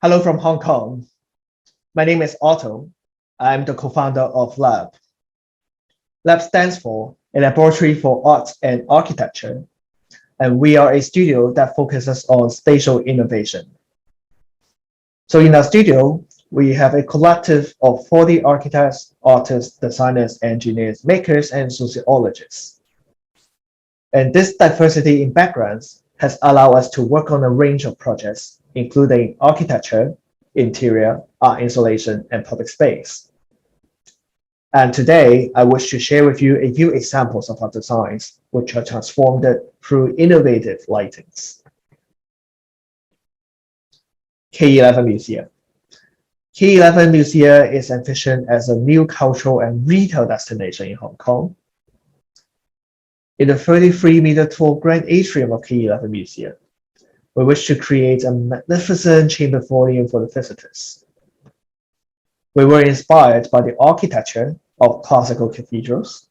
Hello from Hong Kong. My name is Otto. I'm the co-founder of LAAB. LAAB stands for a Laboratory for Art and Architecture, and we are a studio that focuses on spatial innovation. So in our studio, we have a collective of 40 architects, artists, designers, engineers, makers, and sociologists. And this diversity in backgrounds has allowed us to work on a range of projects, including architecture, interior, art installation, and public space. And today, I wish to share with you a few examples of our designs, which are transformed through innovative lightings. K11 Museum. K11 Museum is envisioned as a new cultural and retail destination in Hong Kong. In the 33-meter tall grand atrium of K11 Museum, we wish to create a magnificent chamber volume for the visitors. We were inspired by the architecture of classical cathedrals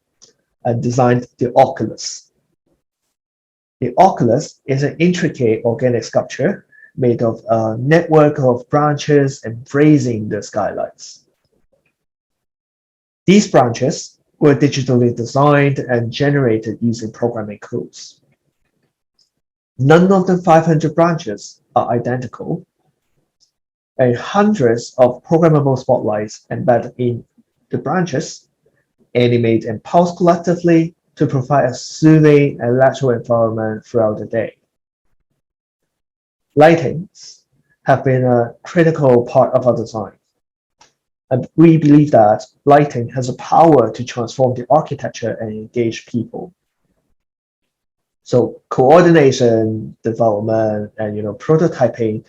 and designed the oculus. The oculus is an intricate organic sculpture made of a network of branches embracing the skylights. These branches were digitally designed and generated using programming codes. None of the 500 branches are identical, and hundreds of programmable spotlights embedded in the branches animate and pulse collectively to provide a soothing and natural environment throughout the day. Lightings have been a critical part of our design, and we believe that lighting has a power to transform the architecture and engage people. So coordination, development, and prototyping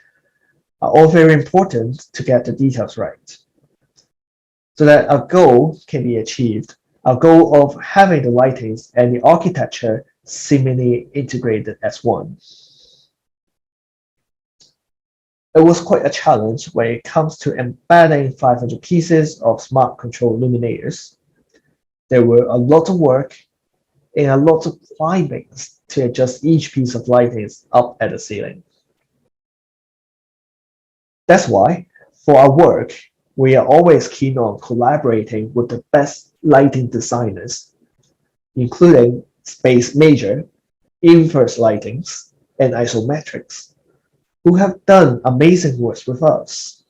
are all very important to get the details right, so that our goal can be achieved. Our goal of having the lightings and the architecture seemingly integrated as one. It was quite a challenge when it comes to embedding 500 pieces of smart control luminaires. There were a lot of work and a lot of climbings to adjust each piece of lighting up at the ceiling. That's why, for our work, we are always keen on collaborating with the best lighting designers, including space major, inverse lightings, and isometrics, who have done amazing work with us.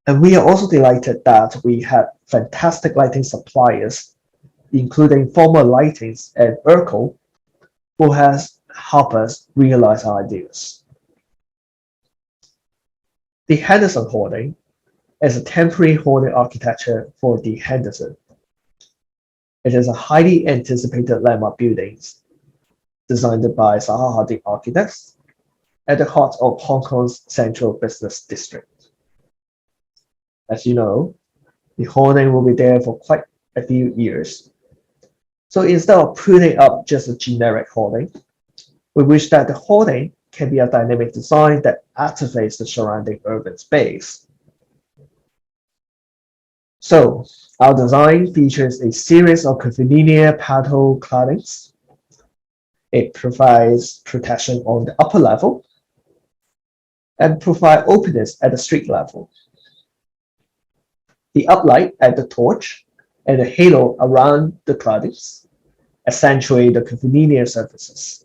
And we are also delighted that we have fantastic lighting suppliers, including Former Lightings and Urkel, who has helped us realize our ideas. The Henderson Hoarding is a temporary hoarding architecture for the Henderson. It is a highly anticipated landmark building designed by Zaha Architects at the heart of Hong Kong's central business district. As you know, the hoarding will be there for quite a few years. So instead of putting up just a generic hoarding, we wish that the hoarding can be a dynamic design that activates the surrounding urban space. So our design features a series of curvilinear panel claddings. It provides protection on the upper level and provides openness at the street level. The uplight at the torch and the halo around the claddings accentuate the curvilinear surfaces.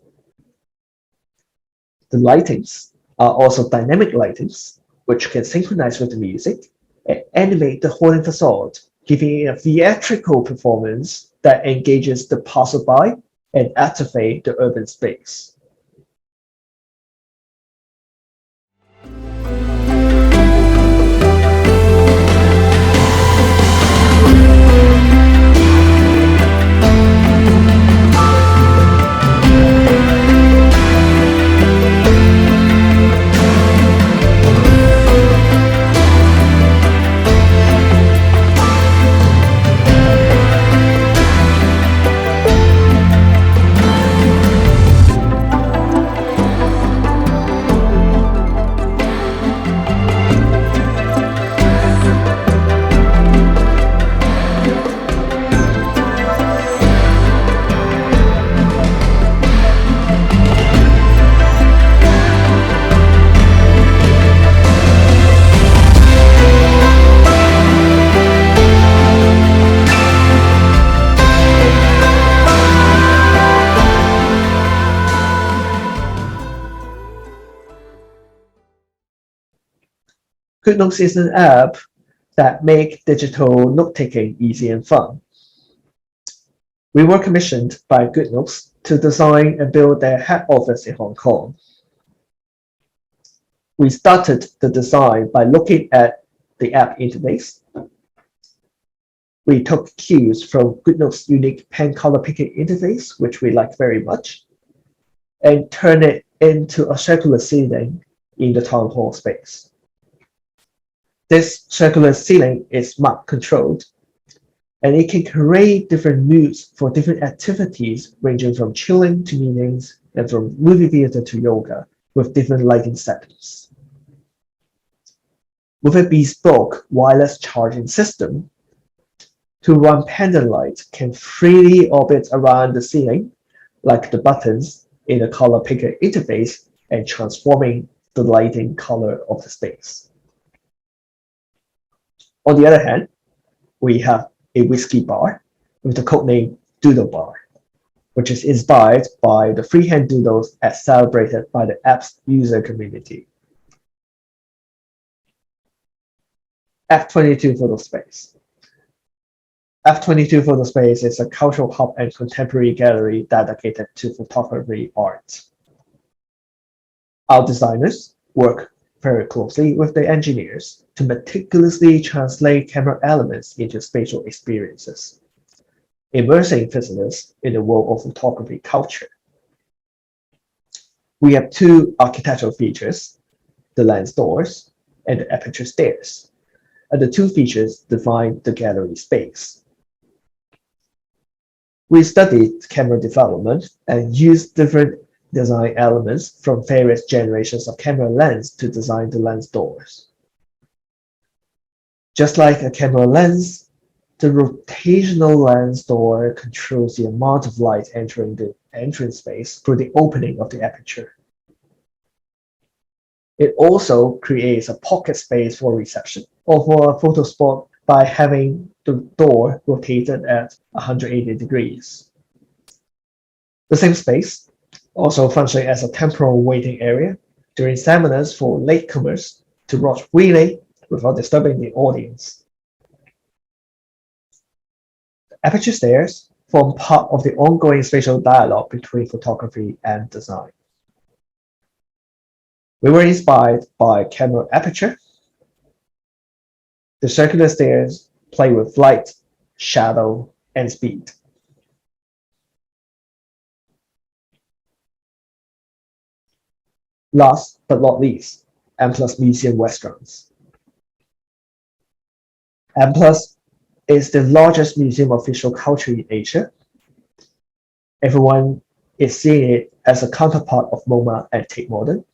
The lightings are also dynamic lightings, which can synchronize with the music and animate the hoarding facade, giving it a theatrical performance that engages the passerby and activates the urban space. GoodNotes is an app that makes digital note-taking easy and fun. We were commissioned by GoodNotes to design and build their head office in Hong Kong. We started the design by looking at the app interface. We took cues from GoodNotes' unique pen color picking interface, which we like very much, and turned it into a circular ceiling in the town hall space. This circular ceiling is smart controlled, and it can create different moods for different activities ranging from chilling to meetings and from movie theater to yoga with different lighting settings. With a bespoke wireless charging system, two-run pendant light can freely orbit around the ceiling like the buttons in the color picker interface and transforming the lighting color of the space. On the other hand, we have a whiskey bar with the codename Doodle Bar, which is inspired by the freehand doodles as celebrated by the app's user community. F22 Photo Space. F22 Photo Space is a cultural hub and contemporary gallery dedicated to photography art. Our designers work very closely with the engineers to meticulously translate camera elements into spatial experiences, immersing visitors in the world of photography culture. We have two architectural features, the lens doors and the aperture stairs, and the two features define the gallery space. We studied camera development and used different design elements from various generations of camera lens to design the lens doors. Just like a camera lens, the rotational lens door controls the amount of light entering the entrance space through the opening of the aperture. It also creates a pocket space for reception or for a photo spot by having the door rotated at 180 degrees. The same space also functions as a temporal waiting area during seminars for latecomers to watch relay without disturbing the audience. The aperture stairs form part of the ongoing spatial dialogue between photography and design. We were inspired by camera aperture. The circular stairs play with light, shadow, and speed. Last but not least, M+ Museum restaurants. M+ is the largest museum of visual culture in Asia. Everyone is seeing it as a counterpart of MoMA and Tate Modern.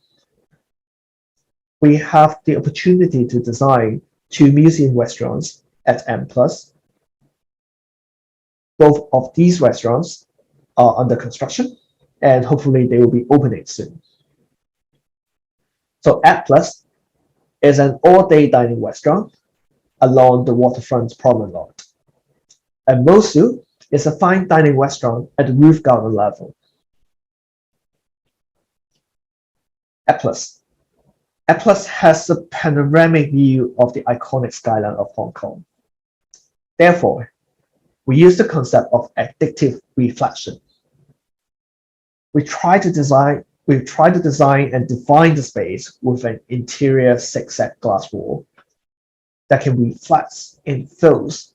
We have the opportunity to design two museum restaurants at M+. Both of these restaurants are under construction, and hopefully they will be opening soon. So M+ is an all-day dining restaurant along the waterfront promenade. And MUSEA is a fine dining restaurant at the roof garden level. M+ has a panoramic view of the iconic skyline of Hong Kong. Therefore, we use the concept of addictive reflection. We try to design and define the space with an interior zigzag glass wall that can reflect and fills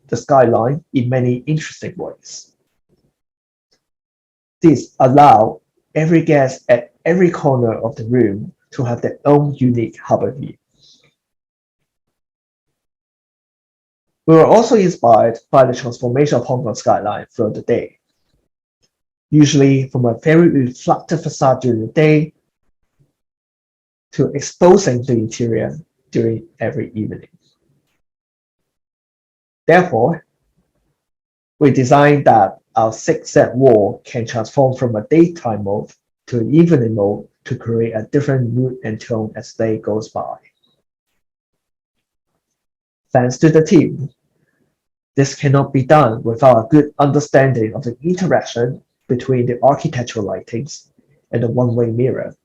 the skyline in many interesting ways. These allow every guest at every corner of the room to have their own unique harbor view. We were also inspired by the transformation of Hong Kong skyline throughout the day, usually from a very reflective facade during the day to exposing the interior during every evening. Therefore, we designed that our zigzag wall can transform from a daytime mode to an evening mode to create a different mood and tone as day goes by. Thanks to the team, this cannot be done without a good understanding of the interaction between the architectural lightings and the one-way mirror.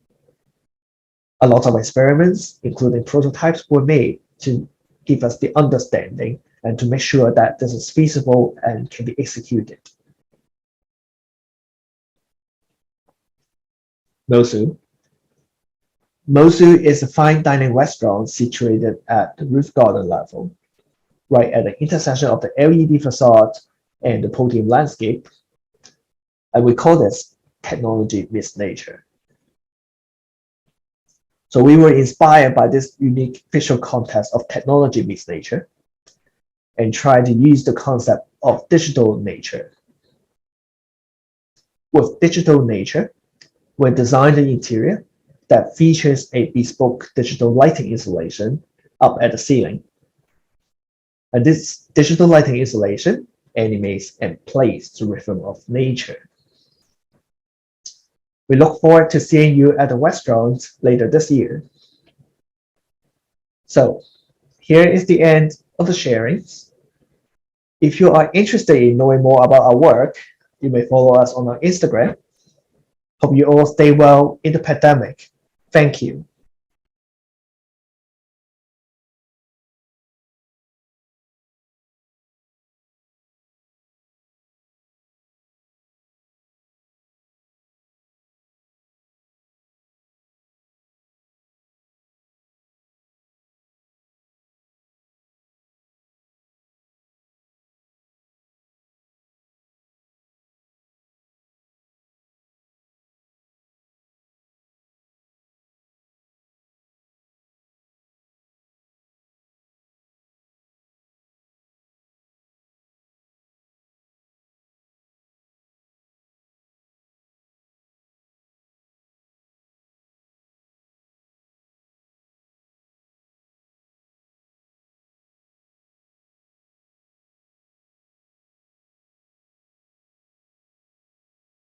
A lot of experiments, including prototypes, were made to give us the understanding and to make sure that this is feasible and can be executed. Mosu. Mosu is a fine dining restaurant situated at the roof garden level, right at the intersection of the LED facade and the podium landscape. And we call this technology meets nature. So we were inspired by this unique visual context of technology meets nature and tried to use the concept of digital nature. With digital nature, we designed an interior that features a bespoke digital lighting installation up at the ceiling. And this digital lighting installation animates and plays the rhythm of nature. We look forward to seeing you at the restaurant later this year. So here is the end of the sharings. If you are interested in knowing more about our work, you may follow us on our Instagram. Hope you all stay well in the pandemic. Thank you.